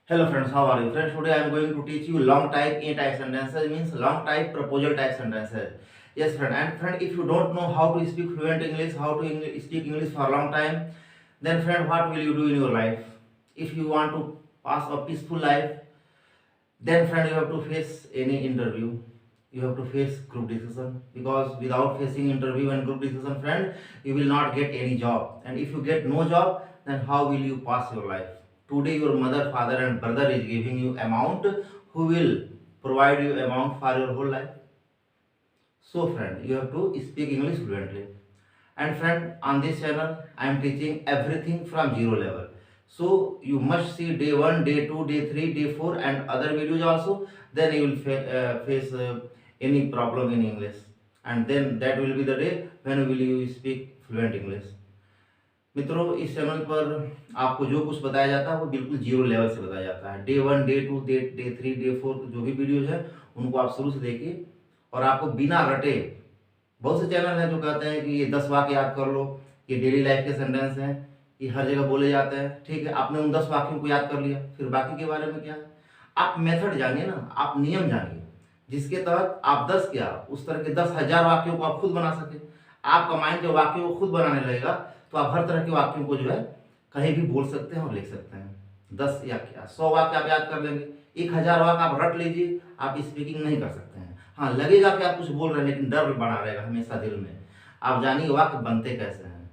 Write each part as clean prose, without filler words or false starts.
Hello friends, how are you? Friends, today I am going to teach you long type A type sentences, means long type proposal type sentences. Yes friend, and friend, if you don't know how to speak fluent English, how to speak English for a long time, then friend, what will you do in your life? If you want to pass a peaceful life, then friend, you have to face any interview. You have to face group decision, because without facing interview and group decision, friend, you will not get any job. And if you get no job, then how will you pass your life? Today your mother, father and brother is giving you amount, who will provide you amount for your whole life. So friend, you have to speak English fluently. And friend, on this channel I am teaching everything from zero level, so you must see day 1, day 2, day 3, day 4 and other videos also. Then you will face any problem in English, and then that will be the day when will you speak fluent English. मित्रों, इस channel पर आपको जो कुछ बताया जाता है वो बिल्कुल जीरो लेवल से बताया जाता है। डे 1, डे 2, डे 3, डे 4 जो भी वीडियोज है उनको आप शुरू से देखिए, और आपको बिना रटे, बहुत से चैनल हैं जो कहते हैं कि ये 10 वाक्य याद कर लो, ये डेली लाइफ के सेंटेंस हैं, ये हर जगह बोले जाते हैं। ठीक है, आपने उन 10 वाक्यों को याद कर लिया, फिर बाकी के बारे में क्या है? आप मेथड जानिए ना, आप नियम जानिए, जिसके तहत आप 10 क्या उस तरह के 10,000 वाक्यों को आप खुद बना सके। आपका माइंड जब वाक्यों को खुद बनाने लगेगा तो आप हर तरह के वाक्यों को जो है कहीं भी बोल सकते हैं और लिख सकते हैं। 10 या क्या 100 वाक्य आप याद कर लेंगे, 1,000 वाक्य आप रट लीजिए, आप स्पीकिंग नहीं कर सकते हैं। हाँ, लगेगा कि आप कुछ बोल रहे हैं, लेकिन डर बना रहेगा हमेशा दिल में। आप जानिए वाक्य बनते कैसे हैं।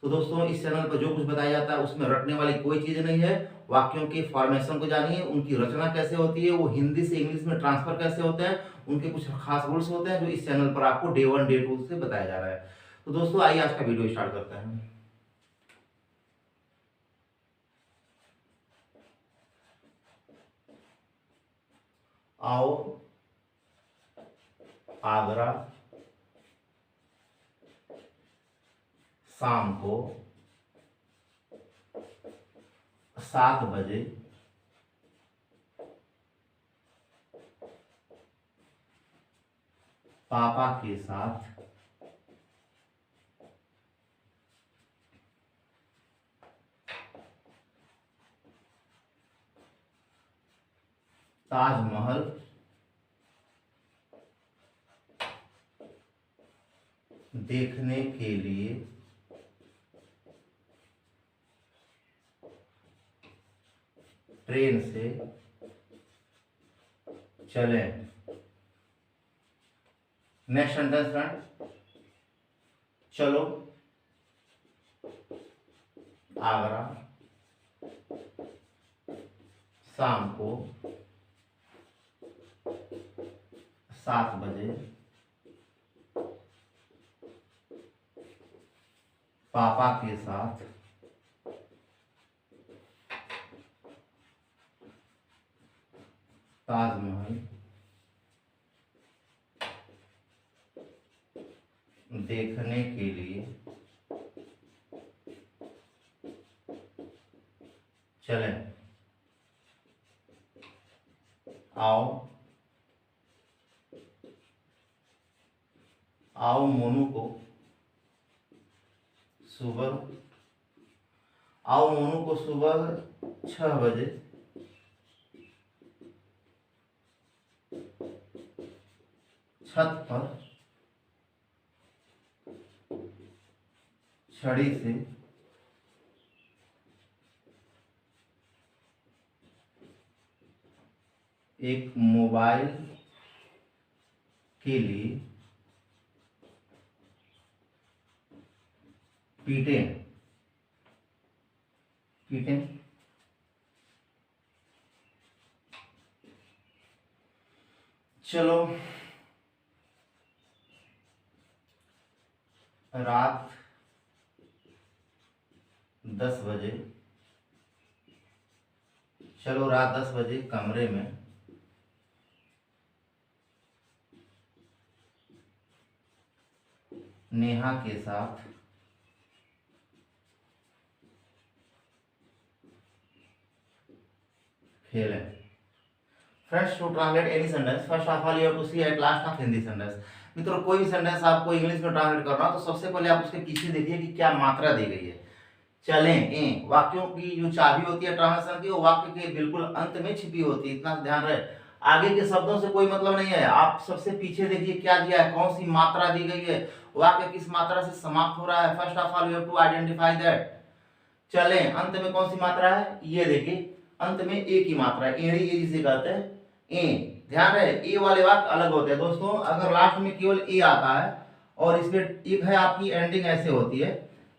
तो दोस्तों, इस चैनल पर जो कुछ बताया जाता है उसमें रटने वाली कोई चीज़ नहीं है। वाक्यों की फॉर्मेशन को जानिए, उनकी रचना कैसे होती है, वो हिंदी से इंग्लिश में ट्रांसफर कैसे होते हैं, उनके कुछ खास रूल्स होते हैं जो इस चैनल पर आपको डे 1, डे 2 से बताया जा रहा है। तो दोस्तों, आइए आज का वीडियो स्टार्ट करते हैं। आओ आगरा शाम को 7 बजे पापा के साथ ताजमहल देखने के लिए ट्रेन से चलें। नेक्स्ट सेंटेंस फ्रेंड, चलो आगरा शाम को 7 बजे पापा के साथ ताजमहल देखने के लिए चलें। आओ आओ मोनू को सुबह आओ मोनू को सुबह 6 बजे छत पर छड़ी से एक मोबाइल के लिए पीटें। चलो रात 10 बजे चलो रात 10 बजे कमरे में नेहा के साथ खेलें। Friends, to translate any sentence, first of all you have to see at last of Hindi sentence. मित्रों, कोई भी सेंटेंस आपको इंग्लिश में ट्रांसलेट करना हो तो सबसे पहले आप उसके पीछे देखिए कि क्या मात्रा दी गई है। चलें ए, वाक्यों की जो चाबी होती है ट्रांसलेशन की वो वाक्य के बिल्कुल अंत में छिपी होती है, इतना ध्यान रहे। आगे के शब्दों से कोई मतलब नहीं है। आप सबसे पीछे देखिए क्या दिया है, कौन सी मात्रा दी गई है, वाक्य किस मात्रा से समाप्त हो रहा है। First of all you have to identify that. चलें अंत में कौन सी मात्रा है, ये देखिए अंत में ए की मात्रा है, एड़ी ए जिसे कहते हैं ए। ध्यान रहे ए वाले वाक्य अलग होते हैं दोस्तों। अगर लास्ट में केवल ए आता है और इसमें एक है आपकी एंडिंग ऐसे होती है,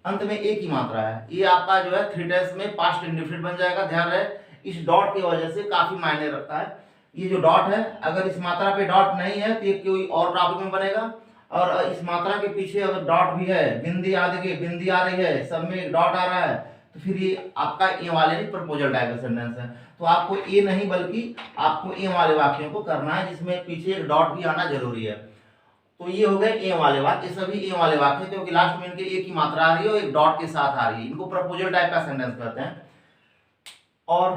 अंत में ए की मात्रा है, ये आपका जो है थ्री टेंस में पास्ट इंडेफिनिट बन जाएगा। ध्यान रहे इस डॉट की वजह से काफी मायने रखता है। ये जो डॉट है अगर इस मात्रा पे डॉट नहीं है तो ये कोई और टॉपिक में बनेगा, और इस मात्रा के पीछे अगर डॉट भी है, बिंदी आ देखिए बिंदी आ रही है, सब में डॉट आ रहा है, तो फिर ये आपका ए वाले नहीं प्रपोजल टाइप का सेंटेंस है। तो आपको ए नहीं बल्कि आपको ए वाले वाक्यों को करना है जिसमें पीछे एक डॉट भी आना जरूरी है। तो ये हो गए ए वाले वाक्य, ये सभी ए वाले वाक्य क्योंकि लास्ट में इनके ए की मात्रा आ रही है और एक डॉट के साथ आ रही है, इनको प्रपोजल टाइप का सेंटेंस कहते हैं। और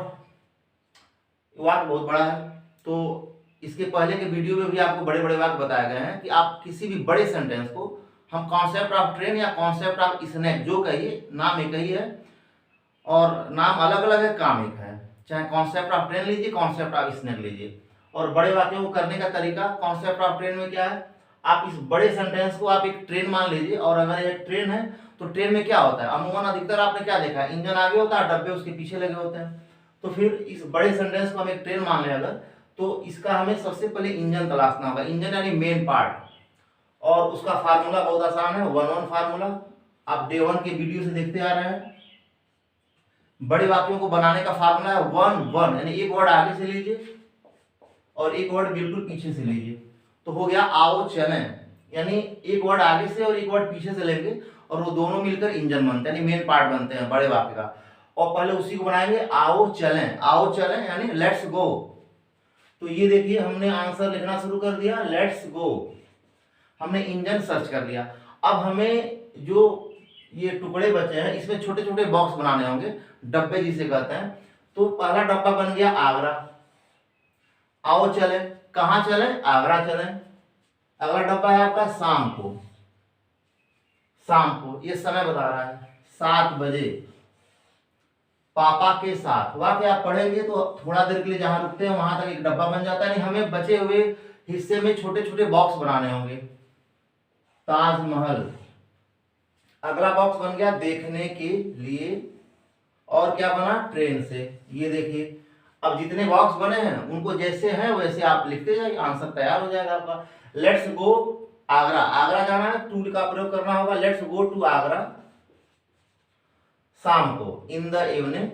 वाक्य बहुत बड़ा है, तो इसके पहले के वीडियो में भी आपको बड़े बड़े वाक्य बताए गए हैं कि आप किसी भी बड़े सेंटेंस को हम कॉन्सेप्ट ऑफ ट्रेन या कॉन्सेप्ट ऑफ स्नैक जो कहिए, नाम एक ही है और नाम अलग अलग है, काम एक है। चाहे कॉन्सेप्ट ऑफ ट्रेन लीजिए, कॉन्सेप्ट ऑफ स्नैक लीजिए। और बड़े वाक्यों को करने का तरीका, कॉन्सेप्ट ऑफ ट्रेन में क्या है, आप इस बड़े सेंटेंस को आप एक ट्रेन मान लीजिए, और अगर एक ट्रेन है तो ट्रेन में क्या होता है, अमूमन अधिकतर आपने क्या देखा है, इंजन आगे होता है, डब्बे उसके पीछे लगे होते हैं। तो फिर इस बड़े सेंटेंस को हम एक ट्रेन मान लें अगर, तो इसका हमें सबसे पहले इंजन तलाशना होगा। इंजन यानी मेन पार्ट, और उसका फार्मूला बहुत आसान है, 1-1 फार्मूला। आप डे 1 के वीडियो से देखते आ रहे हैं। बड़े वाक्यों को बनाने का फार्मूला है 1-1, यानी एक वर्ड आगे से लीजिए और एक वर्ड बिल्कुल पीछे से लीजिए, तो हो गया आओ चलें। यानी एक वर्ड आगे से और एक वर्ड पीछे से लेंगे और वो दोनों मिलकर इंजन बनते हैं, यानी मेन पार्ट बनते हैं बड़े वाक्य का। और पहले उसी को बनाएंगे आओ चलें, आओ चलें यानी लेट्स गो। तो ये देखिए हमने आंसर लिखना शुरू कर दिया, लेट्स गो। हमने इंजन सर्च कर लिया। अब हमें जो ये टुकड़े बचे हैं इसमें छोटे छोटे बॉक्स बनाने होंगे, डब्बे जिसे कहते हैं। तो पहला डब्बा बन गया आगरा, आओ चले, कहां चले, आगरा चले। अगला डब्बा है आपका शाम को, शाम को ये समय बता रहा है 7 बजे, पापा के साथ। वाक्य आप पढ़ेंगे तो थोड़ा देर के लिए जहां रुकते हैं वहां तक एक डब्बा बन जाता है। हमें बचे हुए हिस्से में छोटे छोटे बॉक्स बनाने होंगे। ताजमहल, अगला बॉक्स बन गया देखने के लिए, और क्या बना, ट्रेन से। ये देखिए अब जितने बॉक्स बने हैं उनको जैसे हैं वैसे आप लिखते जाइए, आंसर तैयार हो जाएगा आपका। लेट्स गो आगरा, आगरा जाना है, टू का प्रयोग करना होगा, लेट्स गो टू आगरा। शाम को, इन द इवनिंग,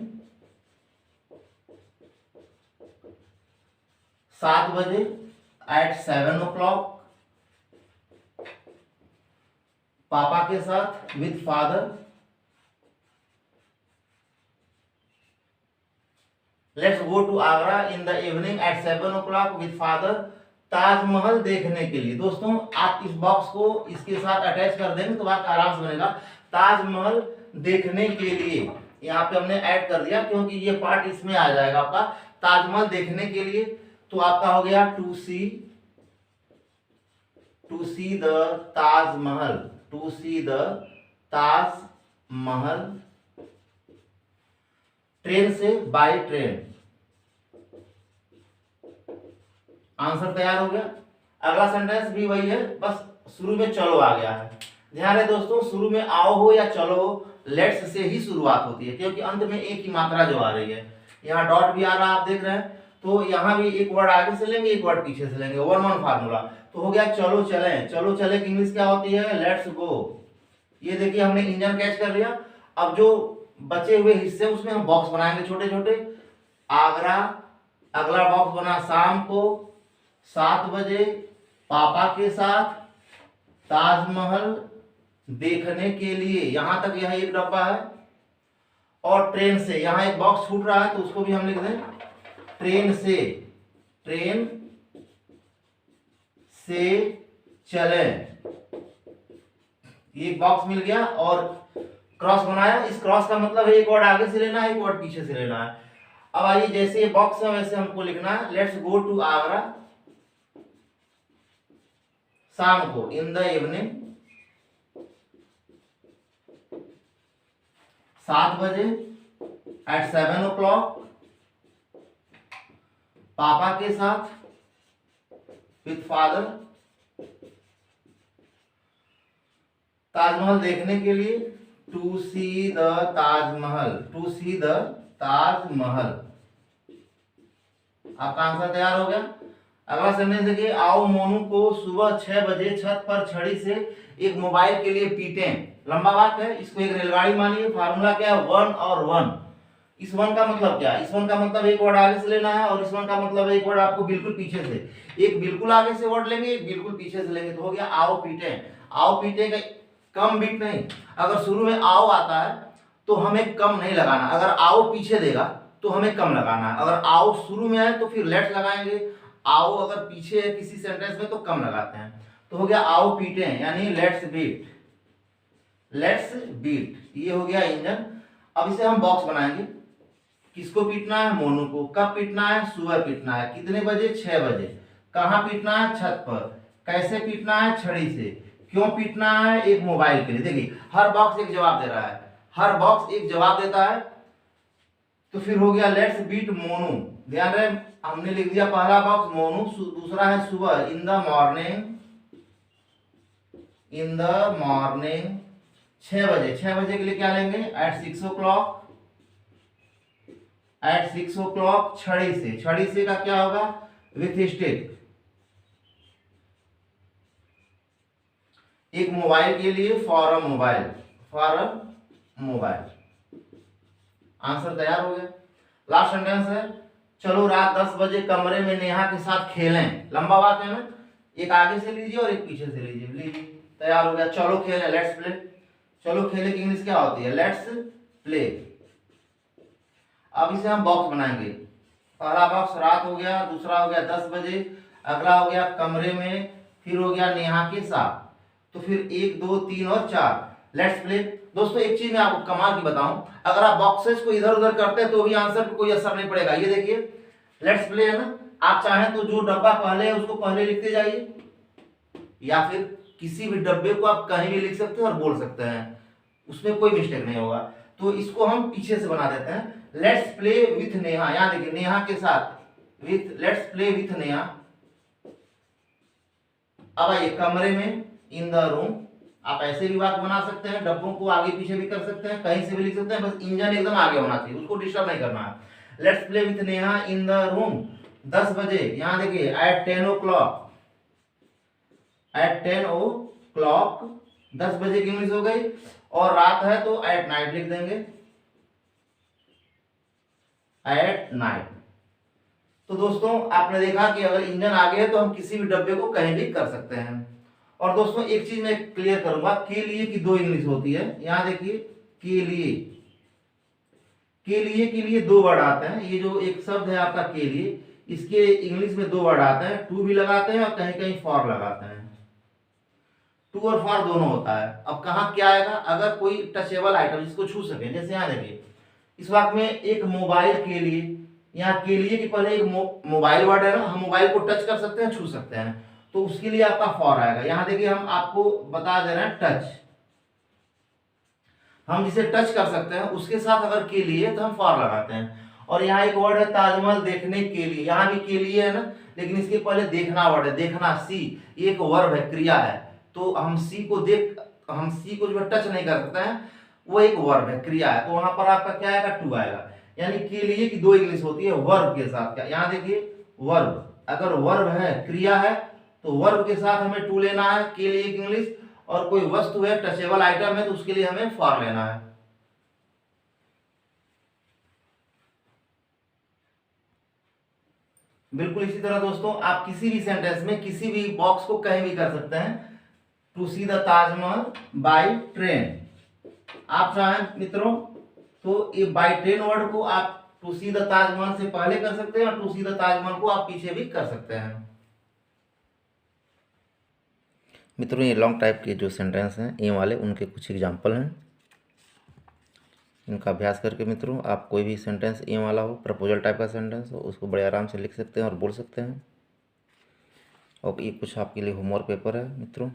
7 बजे, एट 7 o'clock, पापा के साथ, with father. Let's go to Agra in the evening at 7 o'clock with father. Taj Mahal देखने के लिए। दोस्तों आप इस बॉक्स को इसके साथ अटैच कर देंगे तो बात आराम से बनेगा। ताजमहल देखने के लिए यहाँ पे हमने ऐड कर दिया क्योंकि ये पार्ट इसमें आ जाएगा आपका, ताजमहल देखने के लिए। तो आपका हो गया to see the Taj Mahal, to see the Taj Mahal. Train से, बाय ट्रेन। आंसर तैयार हो गया। अगला सेंटेंस भी वही है, बस शुरू में चलो आ गया है। ध्यान है दोस्तों, शुरू में आओ हो या चलो हो, लेट्स से ही शुरुआत होती है क्योंकि अंत में एक ही मात्रा जो आ रही है। यहाँ डॉट भी आ रहा है आप देख रहे हैं, तो यहाँ भी एक वर्ड आगे से लेंगे, एक वर्ड पीछे से लेंगे, 1-1 फार्मूला। तो हो गया चलो चलें। चलो चले की इंग्लिश क्या होती है, लेट्स गो। ये देखिए हमने इंजन कैच कर लिया। अब जो बचे हुए हिस्से उसमें हम बॉक्स बनाएंगे छोटे छोटे। आगरा, अगला बॉक्स बना शाम को 7 बजे, पापा के साथ, ताजमहल देखने के लिए, यहां तक यह एक डब्बा है। और ट्रेन से, यहां एक बॉक्स छूट रहा है तो उसको भी हम लिख दें ट्रेन से, ट्रेन से चले। एक बॉक्स मिल गया और क्रॉस बनाया। इस क्रॉस का मतलब है एक वर्ड आगे से लेना है, एक वर्ड पीछे से लेना है। अब आइए जैसे ये बॉक्स है वैसे हमको लिखना है, लेट्स गो टू आगरा शाम को, इन द इवनिंग 7 बजे, एट 7 o'clock, पापा के साथ, विथ फादर, ताजमहल देखने के लिए, to see the Taj Mahal, to see the Taj Mahal. आपका आंसर तैयार हो गया। अगला सेंटेंस देखिए, आओ मोनू को सुबह 6 बजे छत पर छड़ी से एक मोबाइल के लिए पीटें। लंबा वाक्य है, इसको एक रेलगाड़ी मानिए। फार्मूला क्या है, 1 और 1। इस 1 का मतलब क्या है, इस 1 का मतलब एक वर्ड आगे से लेना है, और इस 1 का मतलब एक वर्ड आपको बिल्कुल पीछे से। एक बिल्कुल आगे से वर्ड लेंगे, एक बिल्कुल पीछे से लेंगे, तो हो गया आओ पीटें। आओ पीटें का कम बीट नहीं, अगर शुरू में आओ आता है तो हमें कम नहीं लगाना, अगर आओ पीछे देगा तो हमें कम लगाना है। अगर आओ शुरू में है तो फिर लेट्स लगाएंगे, आओ अगर पीछे है किसी सेंटेंस में तो कम लगाते हैं। तो हो गया आओ पीटें, यानी लेट्स बीट, लेट्स बीट। ये हो गया इंजन। अब इसे हम बॉक्स बनाएंगे। किसको पीटना है, मोनू को। कब पीटना है, सुबह पीटना है। कितने बजे, 6 बजे। कहाँ पीटना है, छत पर। कैसे पीटना है, छड़ी से। क्यों पीटना है, एक मोबाइल के लिए। देखिए हर बॉक्स एक जवाब दे रहा है, हर बॉक्स एक जवाब देता है। तो फिर हो गया लेट्स बीट मोनू। ध्यान रहे, हमने लिख दिया पहला बॉक्स मोनू, दूसरा है सुबह, in the morning, in the morning 6 बजे। 6 बजे के लिए क्या लेंगे, एट 6 o'clock, एट 6 o'clock छड़ी से। छड़ी से का क्या होगा, विथ स्टिक। एक मोबाइल के लिए, for a mobile, for a mobile. Answer तैयार हो गया। लास्ट सेंटेंस है, चलो रात 10 बजे कमरे में नेहा के साथ खेलें। लंबा बात है ना, एक आगे से लीजिए और एक पीछे से लीजिए। लीजिए तैयार हो गया, चलो खेलें, लेट्स प्ले। चलो खेले की इंग्लिश क्या होती है, लेट्स प्ले। अब इसे हम बॉक्स बनाएंगे। पहला बॉक्स रात हो गया, दूसरा हो गया 10 बजे, अगला हो गया कमरे में, फिर हो गया नेहा के साथ। तो फिर 1 2 3 और 4, लेट्स प्ले। दोस्तों एक चीज मैं आपको कमाल की बताऊं, अगर आप बॉक्सेस को इधर उधर करते हैं तो भी आंसर पर कोई असर नहीं पड़ेगा। ये देखिए लेट्स प्ले है ना, आप चाहें तो जो डब्बा पहले है उसको पहले लिखते जाइए, या फिर किसी भी डब्बे को आप कहीं भी लिख सकते हैं और बोल सकते हैं, उसमें कोई मिस्टेक नहीं होगा। तो इसको हम पीछे से बना देते हैं, लेट्स प्ले विथ नेहा। यहां देखिए नेहा के साथ, with, let's play with Neha. अब आइए कमरे में, इन द रूम। आप ऐसे भी वाक्य बना सकते हैं, डब्बों को आगे पीछे भी कर सकते हैं, कहीं से भी लिख सकते हैं, बस इंजन एकदम आगे होना चाहिए, उसको डिस्टर्ब नहीं करना है। Let's play with Neha in the room 10 बजे। यहां देखिए एट 10 o'clock, एट 10 o'clock 10 बजे की इंग्लिश हो गई। और रात है तो एट नाइट लिख देंगे, एट नाइट। तो दोस्तों आपने देखा कि अगर इंजन आगे है तो हम किसी भी डब्बे को कहीं भी कर सकते हैं। और दोस्तों एक चीज मैं क्लियर करूंगा, के लिए की 2 इंग्लिश होती है। यहां देखिए के लिए, के लिए 2 वर्ड आते हैं। ये जो एक शब्द है आपका के लिए, इसके इंग्लिश में 2 वर्ड आते हैं, टू भी लगाते हैं और कहीं कहीं फॉर लगाते हैं। टू और फॉर दोनों होता है। अब कहाँ क्या आएगा, अगर कोई टचेबल आइटम जिसको छू सके, जैसे यहाँ देखिए इस वाक्य में एक मोबाइल के लिए, यहाँ के लिए के पहले एक मोबाइल वर्ड है ना, हम मोबाइल को टच कर सकते हैं, छू सकते हैं, तो उसके लिए आपका फॉर आएगा। यहाँ देखिए हम आपको बता दे रहे हैं टच, हम जिसे टच कर सकते हैं उसके साथ अगर के लिए तो हम फॉर लगाते हैं। और यहाँ एक वर्ड है ताजमहल देखने के लिए, यहाँ भी के लिए है ना, लेकिन इसके पहले देखना वर्ड है, देखना सी, एक वर्ब है, क्रिया है। तो हम सी को जो टच नहीं कर सकते हैं, वो एक वर्ब है, क्रिया है, तो वहां पर आपका क्या आएगा, टू आएगा। यानी के लिए की 2 इंग्लिश होती है, वर्ब के साथ। क्या यहाँ देखिए वर्ब, अगर वर्ब है, क्रिया है, तो वर्ब के साथ हमें टू लेना है, के लिए की इंग्लिश। और कोई वस्तु है, टचेबल आइटम है, तो उसके लिए हमें फॉर लेना है। बिल्कुल इसी तरह दोस्तों आप किसी भी सेंटेंस में किसी भी बॉक्स को कहीं भी कर सकते हैं। To see the Taj Mahal by train, आप चाहें मित्रों तो ये बाय ट्रेन वर्ड को आप टू सी द ताजमहल से पहले कर सकते हैं, और टू सी द ताजमहल को आप पीछे भी कर सकते हैं। मित्रों ये लॉन्ग टाइप के जो सेंटेंस हैं ये वाले, उनके कुछ एग्जाम्पल हैं, इनका अभ्यास करके मित्रों आप कोई भी सेंटेंस ए वाला हो, प्रपोजल टाइप का सेंटेंस हो, उसको बड़े आराम से लिख सकते हैं और बोल सकते हैं। और ये कुछ आपके लिए होमवर्क पेपर है मित्रों।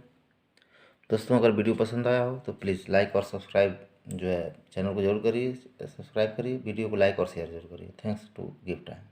दोस्तों अगर वीडियो पसंद आया हो तो प्लीज़ लाइक और सब्सक्राइब जो है चैनल को जरूर करिए, सब्सक्राइब करिए, वीडियो को लाइक और शेयर जरूर करिए। Thanks to give time.